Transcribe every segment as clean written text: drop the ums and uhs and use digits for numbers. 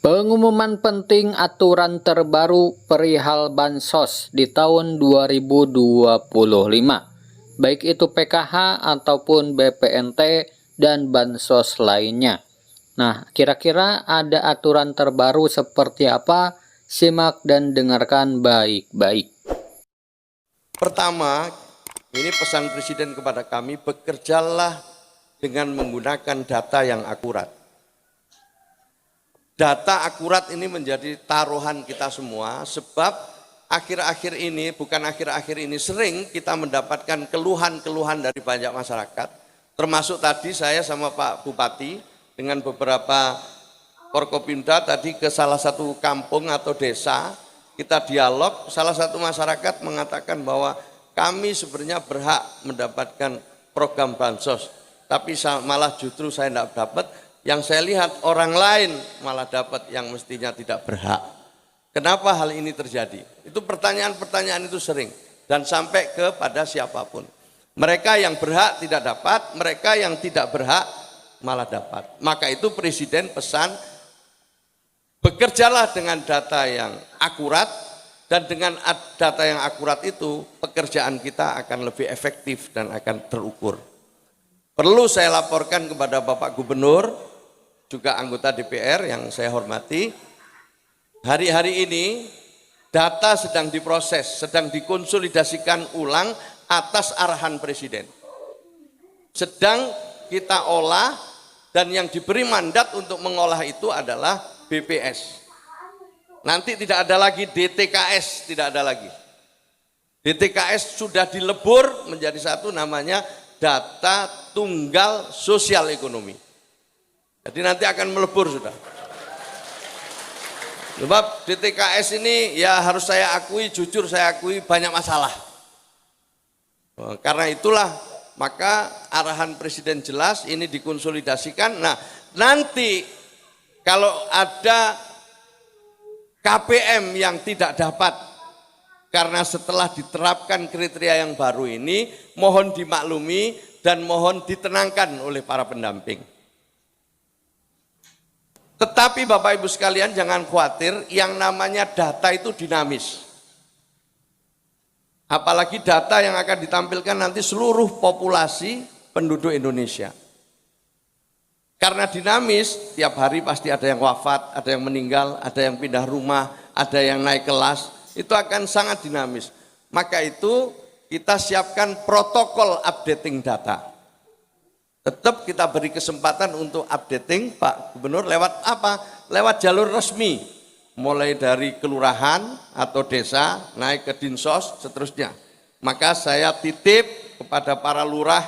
Pengumuman penting aturan terbaru perihal Bansos di tahun 2025, baik itu PKH ataupun BPNT dan Bansos lainnya. Nah, kira-kira ada aturan terbaru seperti apa? Simak dan dengarkan baik-baik. Pertama, ini pesan Presiden kepada kami, bekerjalah dengan menggunakan data yang akurat. Data akurat ini menjadi taruhan kita semua, sebab akhir-akhir ini, bukan akhir-akhir ini, sering kita mendapatkan keluhan-keluhan dari banyak masyarakat, termasuk tadi saya sama Pak Bupati dengan beberapa Forkopimda tadi ke salah satu kampung atau desa, kita dialog, salah satu masyarakat mengatakan bahwa kami sebenarnya berhak mendapatkan program Bansos, tapi malah justru saya tidak dapat. Yang saya lihat orang lain malah dapat yang mestinya tidak berhak. Kenapa hal ini terjadi? Itu pertanyaan-pertanyaan itu sering dan sampai kepada siapapun. Mereka yang berhak tidak dapat, mereka yang tidak berhak malah dapat. Maka itu Presiden pesan, bekerjalah dengan data yang akurat, dan dengan data yang akurat itu pekerjaan kita akan lebih efektif dan akan terukur. Perlu saya laporkan kepada Bapak Gubernur, juga anggota DPR yang saya hormati, hari-hari ini data sedang diproses, sedang dikonsolidasikan ulang atas arahan Presiden. Sedang kita olah, dan yang diberi mandat untuk mengolah itu adalah BPS. Nanti tidak ada lagi DTKS, tidak ada lagi. DTKS sudah dilebur menjadi satu, namanya Data Tunggal Sosial Ekonomi. Jadi nanti akan melebur sudah. Sebab DTKS ini ya harus saya akui, jujur saya akui banyak masalah. Karena itulah maka arahan Presiden jelas ini dikonsolidasikan. Nah, nanti kalau ada KPM yang tidak dapat, karena setelah diterapkan kriteria yang baru ini, mohon dimaklumi dan mohon ditenangkan oleh para pendamping. Tetapi Bapak Ibu sekalian jangan khawatir, yang namanya data itu dinamis. Apalagi data yang akan ditampilkan nanti seluruh populasi penduduk Indonesia. Karena dinamis, tiap hari pasti ada yang wafat, ada yang meninggal, ada yang pindah rumah, ada yang naik kelas, itu akan sangat dinamis. Maka itu kita siapkan protokol updating data. Tetap kita beri kesempatan untuk updating Pak Gubernur lewat apa? Lewat jalur resmi, mulai dari kelurahan atau desa, naik ke Dinsos, seterusnya. Maka saya titip kepada para lurah,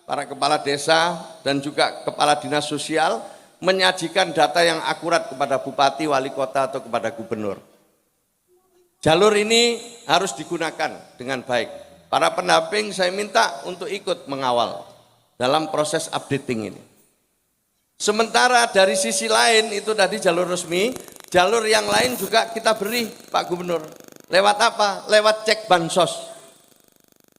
para kepala desa, dan juga kepala dinas sosial, menyajikan data yang akurat kepada bupati, wali kota, atau kepada gubernur. Jalur ini harus digunakan dengan baik. Para pendamping saya minta untuk ikut mengawal dalam proses updating ini. Sementara dari sisi lain, itu tadi jalur resmi, jalur yang lain juga kita beri Pak Gubernur. Lewat apa? Lewat cek Bansos.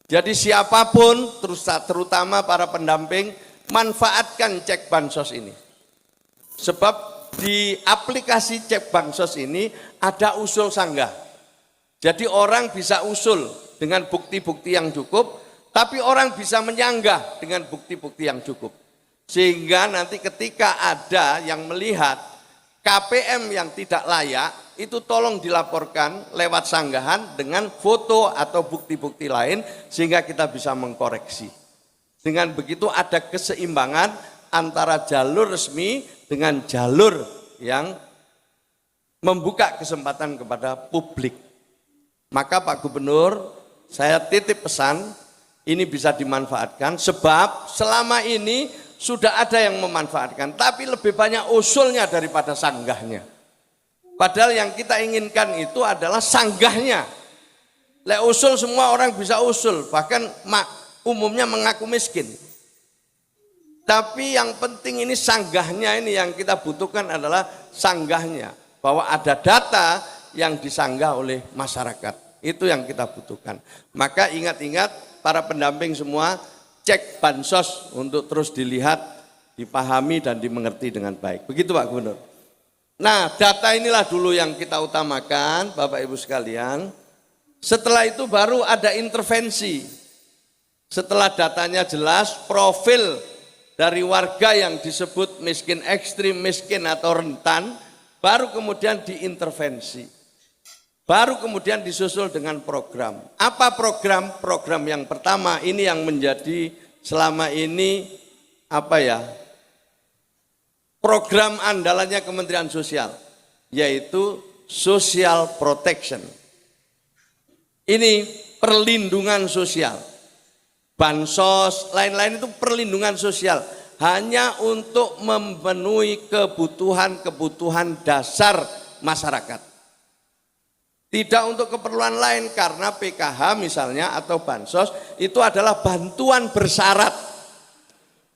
Jadi siapapun, terutama para pendamping, manfaatkan cek Bansos ini. Sebab di aplikasi cek Bansos ini ada usul sanggah. Jadi orang bisa usul dengan bukti-bukti yang cukup, tapi orang bisa menyanggah dengan bukti-bukti yang cukup. Sehingga nanti ketika ada yang melihat KPM yang tidak layak, itu tolong dilaporkan lewat sanggahan dengan foto atau bukti-bukti lain, sehingga kita bisa mengkoreksi. Dengan begitu ada keseimbangan antara jalur resmi dengan jalur yang membuka kesempatan kepada publik. Maka Pak Gubernur, saya titip pesan, ini bisa dimanfaatkan, sebab selama ini sudah ada yang memanfaatkan, tapi lebih banyak usulnya daripada sanggahnya. Padahal yang kita inginkan itu adalah sanggahnya. Lek usul semua orang bisa usul, bahkan umumnya mengaku miskin. Tapi yang penting ini sanggahnya, ini yang kita butuhkan adalah sanggahnya. Bahwa ada data yang disanggah oleh masyarakat. Itu yang kita butuhkan. Maka ingat-ingat, para pendamping semua, cek Bansos untuk terus dilihat, dipahami dan dimengerti dengan baik. Begitu Pak Gubernur. Nah, data inilah dulu yang kita utamakan, Bapak Ibu sekalian. Setelah itu baru ada intervensi. Setelah datanya jelas, profil dari warga yang disebut miskin ekstrim, miskin atau rentan, baru kemudian diintervensi. Baru kemudian disusul dengan program. Apa program? Program yang pertama ini yang menjadi selama ini program andalannya Kementerian Sosial, yaitu Social Protection. Ini perlindungan sosial. Bansos, lain-lain itu perlindungan sosial. Hanya untuk memenuhi kebutuhan-kebutuhan dasar masyarakat. Tidak untuk keperluan lain, karena PKH misalnya atau bansos itu adalah bantuan bersyarat.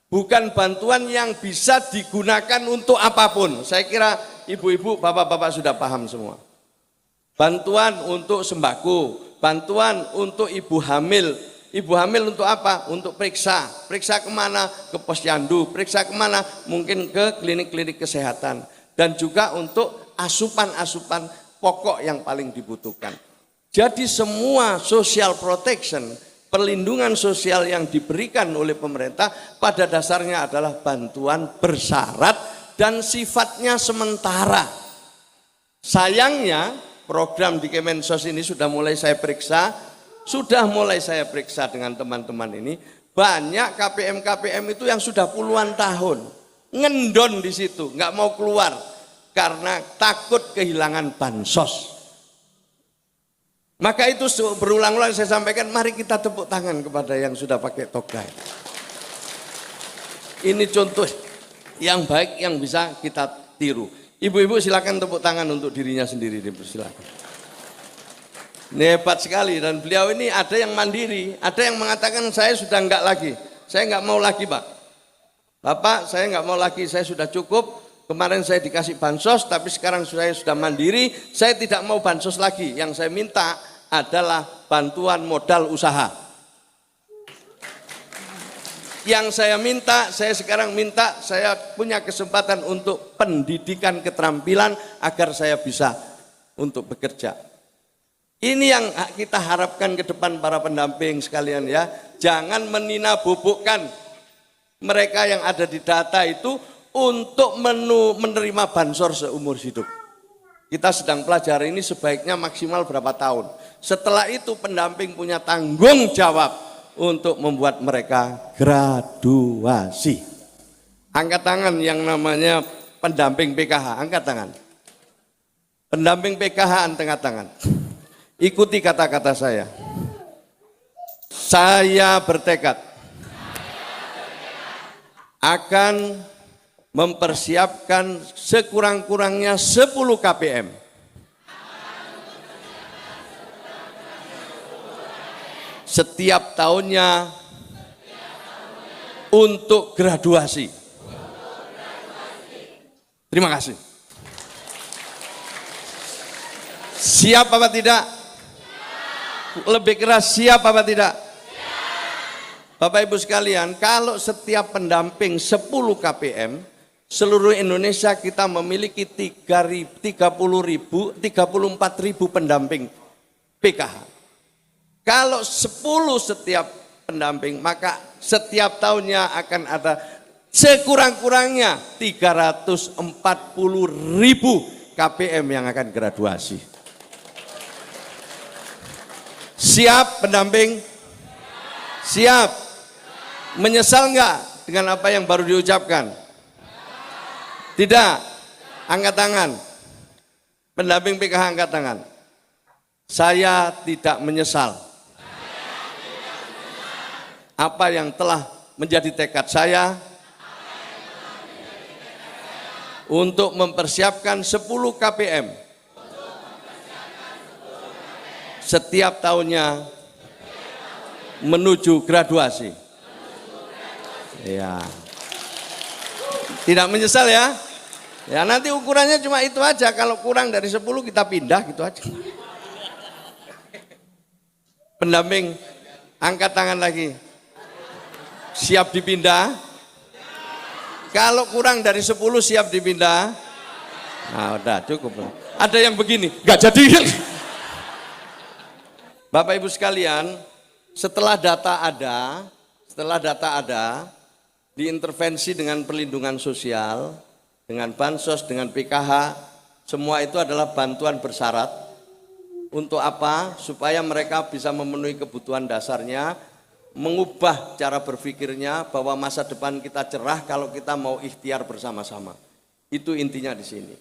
Bukan bantuan yang bisa digunakan untuk apapun. Saya kira ibu-ibu, bapak-bapak sudah paham semua. Bantuan untuk sembako, bantuan untuk ibu hamil. Ibu hamil untuk apa? Untuk periksa. Periksa kemana? Ke posyandu. Periksa kemana? Mungkin ke klinik-klinik kesehatan. Dan juga untuk asupan-asupan pokok yang paling dibutuhkan. Jadi semua social protection, perlindungan sosial yang diberikan oleh pemerintah pada dasarnya adalah bantuan bersyarat dan sifatnya sementara. Sayangnya program di Kemensos ini sudah mulai saya periksa dengan teman-teman ini. Banyak KPM-KPM itu yang sudah puluhan tahun ngendon di situ, nggak mau keluar karena takut kehilangan bansos. Maka itu berulang-ulang saya sampaikan, mari kita tepuk tangan kepada yang sudah pakai toga. Ini contoh yang baik yang bisa kita tiru. Ibu-ibu silakan tepuk tangan untuk dirinya sendiri, silakan. Ini hebat sekali, dan beliau ini ada yang mandiri, ada yang mengatakan saya sudah enggak lagi, saya enggak mau lagi Pak. Bapak, saya enggak mau lagi, saya sudah cukup. Kemarin saya dikasih bansos, tapi sekarang saya sudah mandiri, saya tidak mau bansos lagi. Yang saya minta adalah bantuan modal usaha. Yang saya sekarang minta, saya punya kesempatan untuk pendidikan keterampilan agar saya bisa untuk bekerja. Ini yang kita harapkan ke depan para pendamping sekalian ya. Jangan menina-bubukkan mereka yang ada di data itu untuk menerima bansos seumur hidup. Kita sedang pelajari ini sebaiknya maksimal berapa tahun. Setelah itu pendamping punya tanggung jawab untuk membuat mereka graduasi. Angkat tangan yang namanya pendamping PKH, angkat tangan. Pendamping PKH angkat tangan. Ikuti kata-kata saya. Saya bertekad akan mempersiapkan sekurang-kurangnya 10 KPM setiap tahunnya untuk graduasi. Terima kasih. Siap apa tidak? Lebih keras, siap apa tidak? Bapak Ibu sekalian, kalau setiap pendamping 10 KPM, seluruh Indonesia kita memiliki 34.000 pendamping PKH. Kalau 10 setiap pendamping, maka setiap tahunnya akan ada sekurang-kurangnya 340.000 KPM yang akan graduasi. Siap pendamping? Siap? Menyesal enggak dengan apa yang baru diucapkan? Tidak? Angkat tangan. Pendamping PKH angkat tangan. Saya tidak menyesal. Apa yang telah menjadi tekad saya untuk mempersiapkan 10 KPM setiap tahunnya menuju graduasi. Ya. Tidak menyesal ya. Ya nanti ukurannya cuma itu aja, kalau kurang dari 10 kita pindah gitu aja. Pendamping angkat tangan lagi. Siap dipindah? Kalau kurang dari 10 siap dipindah? Nah, udah cukup. Ada yang begini, nggak jadi. Bapak Ibu sekalian, setelah data ada, diintervensi dengan perlindungan sosial, dengan bansos, dengan PKH, semua itu adalah bantuan bersyarat. Untuk apa? Supaya mereka bisa memenuhi kebutuhan dasarnya, mengubah cara berpikirnya bahwa masa depan kita cerah kalau kita mau ikhtiar bersama-sama. Itu intinya di sini.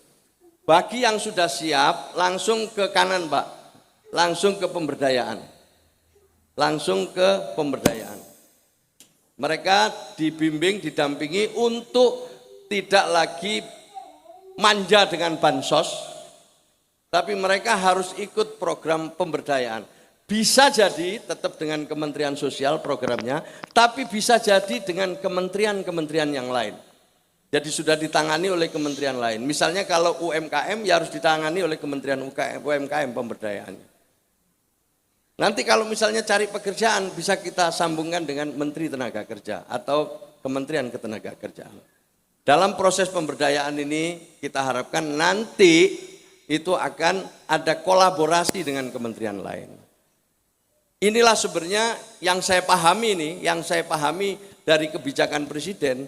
Bagi yang sudah siap, langsung ke kanan Pak, langsung ke pemberdayaan. Langsung ke pemberdayaan. Mereka dibimbing, didampingi untuk tidak lagi manja dengan bansos, tapi mereka harus ikut program pemberdayaan. Bisa jadi tetap dengan Kementerian Sosial programnya, tapi bisa jadi dengan kementerian-kementerian yang lain. Jadi sudah ditangani oleh kementerian lain. Misalnya kalau UMKM ya harus ditangani oleh Kementerian UMKM pemberdayaannya. Nanti kalau misalnya cari pekerjaan bisa kita sambungkan dengan Menteri Tenaga Kerja atau Kementerian Ketenagakerjaan. Dalam proses pemberdayaan ini kita harapkan nanti itu akan ada kolaborasi dengan kementerian lain. Inilah sebenarnya yang saya pahami dari kebijakan Presiden,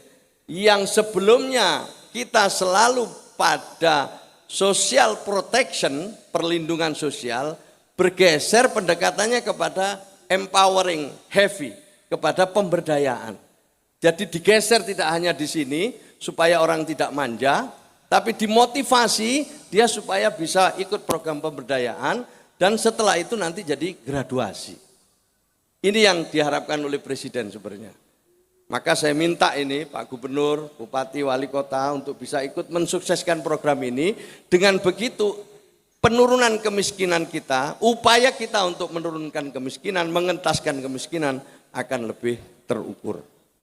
yang sebelumnya kita selalu pada social protection, perlindungan sosial, bergeser pendekatannya kepada empowering heavy, kepada pemberdayaan. Jadi digeser tidak hanya di sini supaya orang tidak manja, tapi dimotivasi dia supaya bisa ikut program pemberdayaan dan setelah itu nanti jadi graduasi. Ini yang diharapkan oleh Presiden sebenarnya. Maka saya minta ini Pak Gubernur, Bupati, Wali Kota untuk bisa ikut mensukseskan program ini. Dengan begitu penurunan kemiskinan kita, upaya kita untuk menurunkan kemiskinan, mengentaskan kemiskinan akan lebih terukur.